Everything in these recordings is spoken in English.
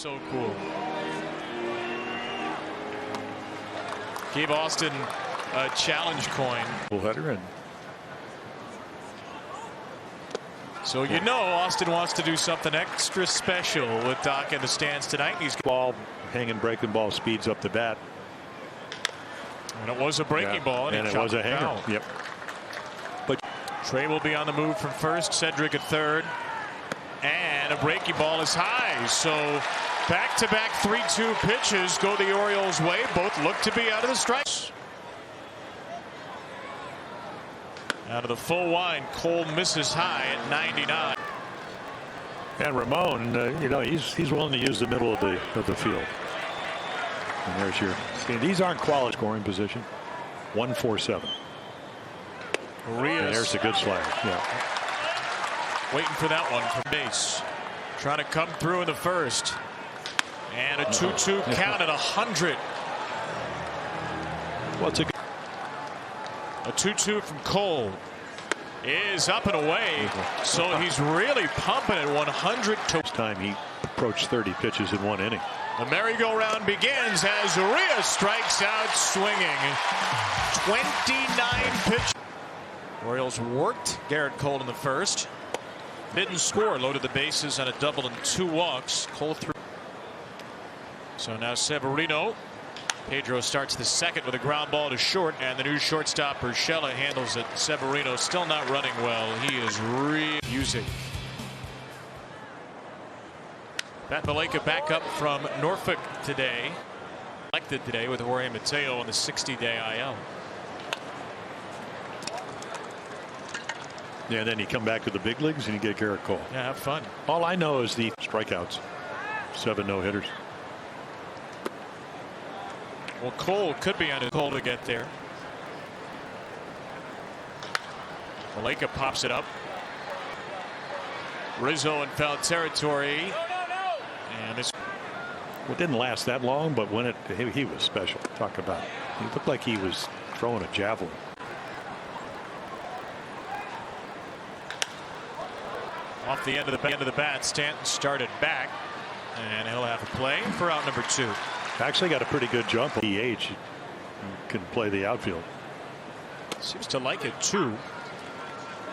So cool. Gave Austin a challenge coin. Header, and so you know Austin wants to do something extra special with Doc in the stands tonight. He's ball hanging, breaking ball speeds up the bat. And it was a breaking ball, and it was a hanger. Foul. Yep. But Trey will be on the move from first. Cedric at third, and a breaking ball is high. So back-to-back 3-2 pitches go the Orioles' way. Both look to be out of the strikes. Out of the full wind, Cole misses high at 99. And Ramon, you know, he's willing to use the middle of the field. And there's your. See, these aren't quality scoring position. 1-4-7. And there's a good slide. Yeah. Waiting for that one from base. Trying to come through in the first. And a 2-2 count at 100. What's a 2-2 from Cole is up and away. So he's really pumping at 100. This time he approached 30 pitches in 1 inning. The merry-go-round begins as Urias strikes out swinging. 29 pitches. Orioles worked Gerrit Cole in the first. Didn't score. Loaded the bases on a double and 2 walks. Cole threw. So now Severino. Pedro starts the second with a ground ball to short, and the new shortstop Urshela handles it. Severino still not running well. He is music. Pat Valaika back up from Norfolk today. Elected today with Jorge Mateo on the 60-day IL. Yeah, then you come back to the big leagues and you get Gerrit Cole. Yeah, have fun. All I know is the strikeouts. 7 no-hitters. Well, Cole could be on his Cole to get there. Valaika pops it up. Rizzo in foul territory. And this. Well, it didn't last that long, but when he was special. Talk about. He looked like he was throwing a javelin. Off the end of the bat, Stanton started back, and he'll have a play for out number 2. Actually got a pretty good jump. DH can play the outfield. Seems to like it too.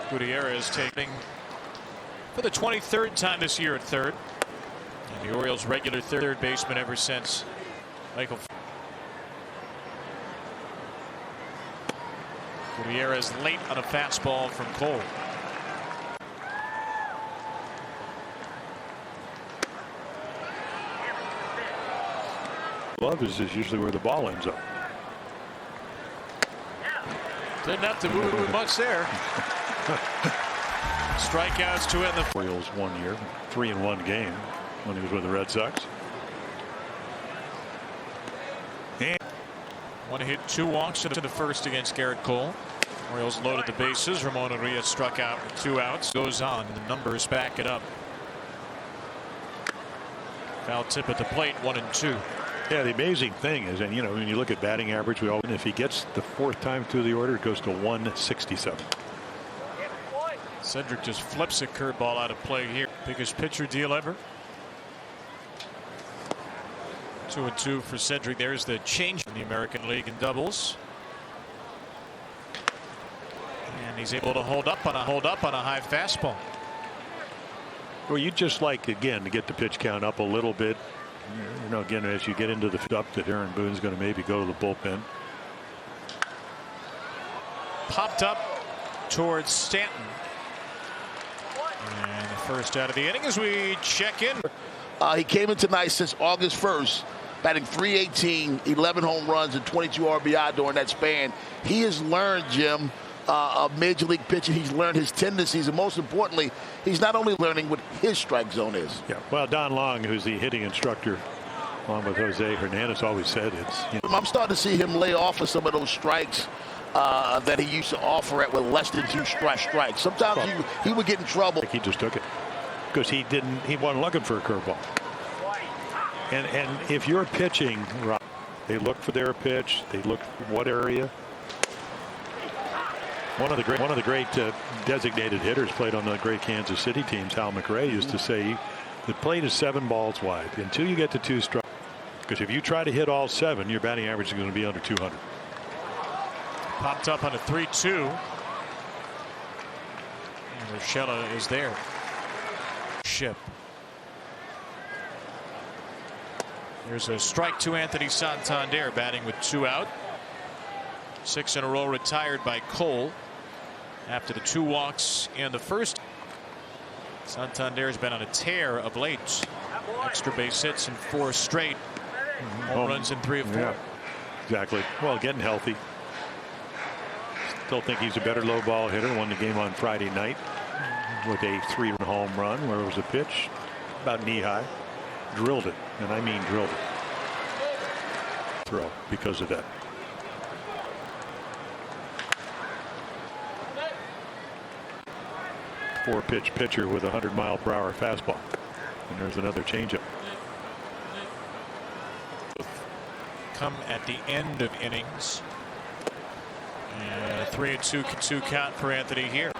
Gutierrez taking for the 23rd time this year at third. And the Orioles' regular third baseman ever since Michael. Gutierrez late on a fastball from Cole. Glove is usually where the ball ends up. Didn't have to move much there. Strikeouts to end the. Orioles 1 year, 3-1 game when he was with the Red Sox. And one hit, 2 walks to the first against Gerrit Cole. Orioles loaded the bases. Ramon Urias struck out with 2 outs. Goes on. The numbers back it up. Foul tip at the plate, 1-2. Yeah, the amazing thing is, and you know, when you look at batting average, if he gets the 4th time through the order, it goes to 167. Cedric just flips a curveball out of play here. Biggest pitcher deal ever. 2-2 for Cedric. There's the change in the American League in doubles. And he's able to hold up on a high fastball. Well, you just like, again, to get the pitch count up a little bit. You know, again, as you get into the up that Aaron Boone's going to maybe go to the bullpen. Popped up towards Stanton. And the first out of the inning as we check in. He came in tonight since August 1st, batting .318, 11 home runs, and 22 RBI during that span. He has learned, Jim, of Major League pitching. He's learned his tendencies, and most importantly, he's not only learning what his strike zone is. Yeah, well, Don Long, who's the hitting instructor, along with Jose Hernandez, always said it's. You know. I'm starting to see him lay off of some of those strikes that he used to offer at with less than 2 strikes. Sometimes he would get in trouble. He just took it because he wasn't looking for a curveball. And if you're pitching, they look for their pitch. They look what area. One of the great designated hitters, played on the great Kansas City teams, Hal McRae, used to say The plate is 7 balls wide until you get to 2 strikes. Because if you try to hit all 7, your batting average is going to be under 200. Popped up on a 3-2. And Urshela is there. Ship. There's a strike to Anthony Santander, batting with 2 out. 6 in a row retired by Cole after the 2 walks in the first. Santander's been on a tear of late. Extra base hits in 4 straight. Home runs in 3 of 4. Yeah, exactly. Well, getting healthy. Still think he's a better low ball hitter. Won the game on Friday night with a 3-run home run where it was a pitch about knee high. Drilled it, and I mean drilled it. Throw because of that. Four-pitch pitcher with a 100-mile-per-hour fastball. And there's another changeup. Come at the end of innings. And a 3-2 count for Anthony here.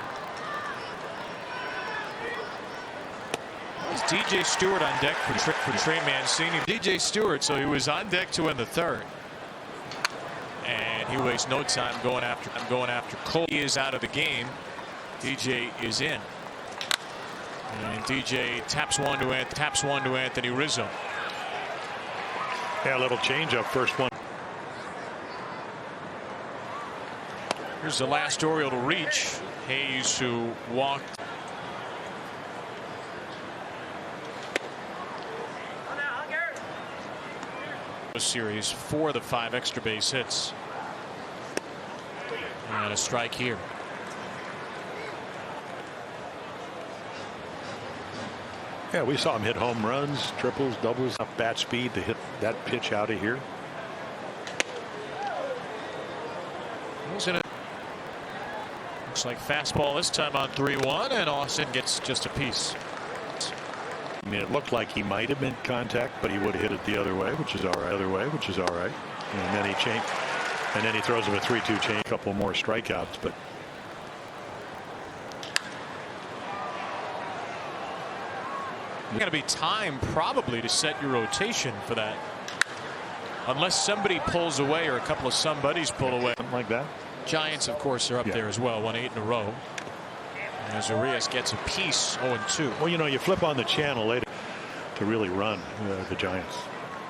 It's DJ Stewart on deck for Trey Mancini. DJ Stewart, so he was on deck to win the 3rd. And he wastes no time going after Cole. He is out of the game. DJ is in. And DJ taps one to Anthony Rizzo. Yeah, a little changeup, first one. Here's the last Oriole to reach. Hayes, who walked. Series for the 5 extra base hits. And a strike here. Yeah, we saw him hit home runs, triples, doubles, enough bat speed to hit that pitch out of here. Looks like fastball this time on 3-1, and Austin gets just a piece. I mean, it looked like he might have been contact, but he would have hit it the other way, which is all right. And then he throws him a 3-2 change, a couple more strikeouts, but You're going to be time probably to set your rotation for that, unless somebody pulls away or a couple of somebodies pull away. something like that. Giants, of course, are up there as well. Won 8 in a row. As Urias gets a piece, 0-2. Well, you know, you flip on the channel later to really run the Giants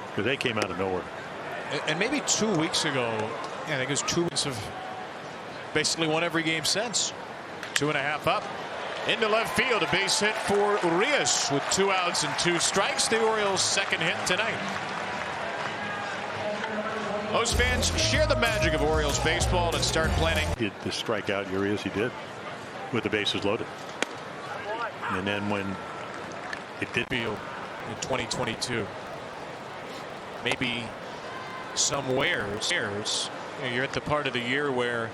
because they came out of nowhere. And maybe 2 weeks ago, I think it was 2 weeks of basically won every game since. 2.5 up. Into left field, a base hit for Urias with 2 outs and 2 strikes. The Orioles' second hit tonight. Those fans share the magic of Orioles baseball and start planning. The strikeout Urias he did with the bases loaded. And then when it did field in 2022, maybe somewheres, you're at the part of the year where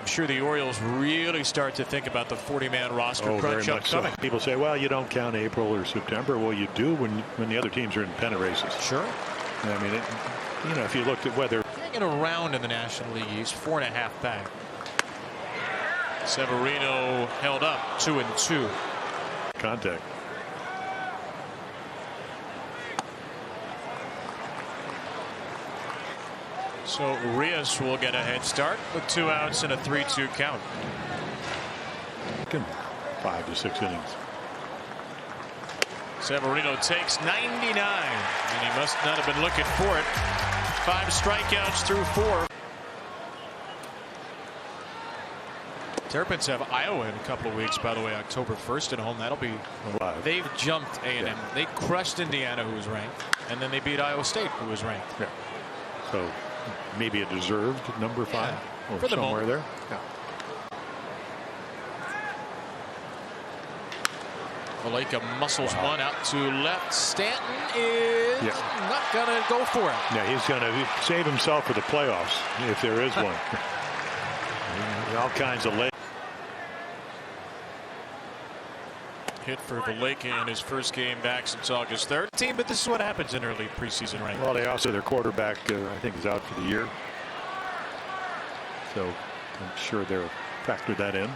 I'm sure the Orioles really start to think about the 40-man roster crunch upcoming. So. People say, well, you don't count April or September. Well, you do when the other teams are in pennant races. Sure. I mean, you know, if you looked at whether hanging around in the National League East, 4.5 back. Severino held up 2-2. Contact. So Urias will get a head start with 2 outs and a 3-2 count. 5 to 6 innings. Severino takes 99, and he must not have been looking for it. 5 strikeouts through 4. Terrapins have Iowa in a couple of weeks, by the way, October 1st at home. That'll be alive. They've jumped A&M. Yeah. They crushed Indiana, who was ranked, and then they beat Iowa State, who was ranked. Yeah. So maybe a deserved number 5 or for the somewhere moment. there. Yeah. Maleka muscles one out to left. Stanton is not going to go for it. Yeah, he's going to save himself for the playoffs if there is one. All kinds of late. Hit for Valeka in his first game back since August 3rd. But this is what happens in early preseason ranking. Well, they also their quarterback I think is out for the year, so I'm sure they'll factor that in.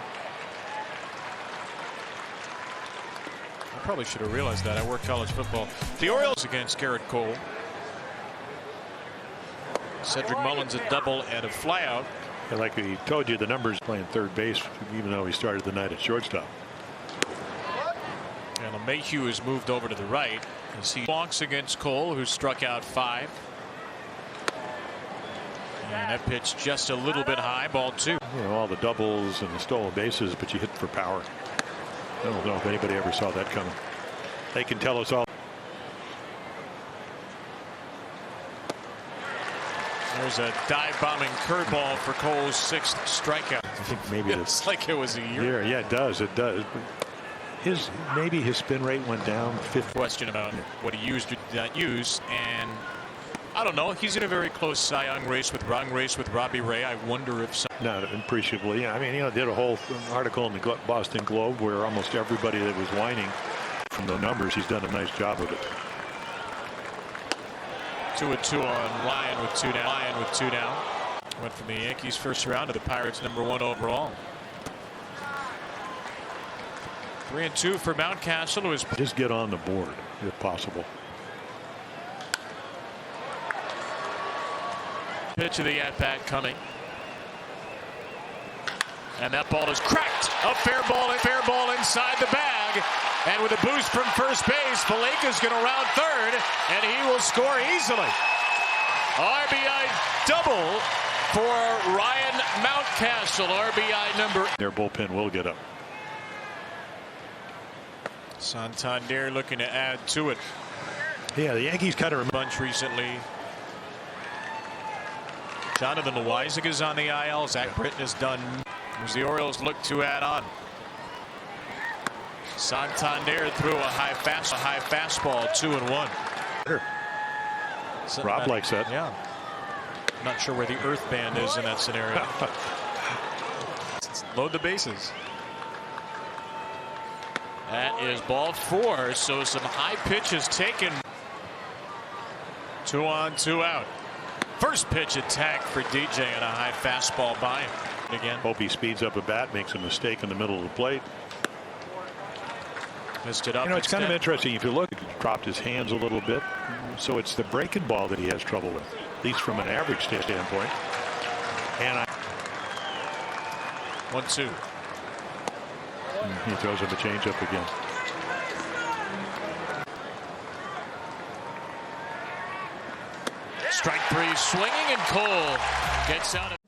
I probably should have realized that. I work college football. The Orioles against Gerrit Cole. Cedric Mullins a double and a flyout. And like he told you, the numbers playing third base, even though he started the night at shortstop. And LeMahieu has moved over to the right as he walks against Cole, who struck out 5. And that pitch just a little bit high, ball 2. You know, all the doubles and the stolen bases, but you hit for power. I don't know if anybody ever saw that coming. They can tell us all. There's a dive-bombing curveball for Cole's 6th strikeout. I think maybe it's like it was a year. Yeah, it does. It does. Maybe his spin rate went down. Question about what he used or did not use, and I don't know. He's in a very close Cy Young race with Robbie Ray. I wonder if not appreciably. Yeah, I mean, did a whole article in the Boston Globe where almost everybody that was whining from the numbers, he's done a nice job of it. 2-2 on Lyon with 2 down. Went from the Yankees first round to the Pirates #1 overall. 3-2 for Mountcastle, who is just get on the board if possible. Pitch of the at-bat coming. And that ball is cracked. A fair ball inside the bag. And with a boost from first base, Paleka's going to round third, and he will score easily. RBI double for Ryan Mountcastle. RBI number. Their bullpen will get up. Santander looking to add to it. Yeah, the Yankees kind of bunch recently. Jonathan Loizaga is on the IL. Zach Britton is done. As the Orioles look to add on. Santander threw a high fastball, 2-1. Rob likes that. Yeah. Not sure where the earth band is in that scenario. Load the bases. That is ball 4. So some high pitches taken. 2 on, 2 out. First pitch attack for DJ and a high fastball by him. Again. Hope he speeds up a bat, makes a mistake in the middle of the plate. Missed it up. It's kind of interesting. If you look, he dropped his hands a little bit. So it's the breaking ball that he has trouble with, at least from an average standpoint. And 1-2. He throws him a changeup again. Strike 3 swinging, and Cole gets out of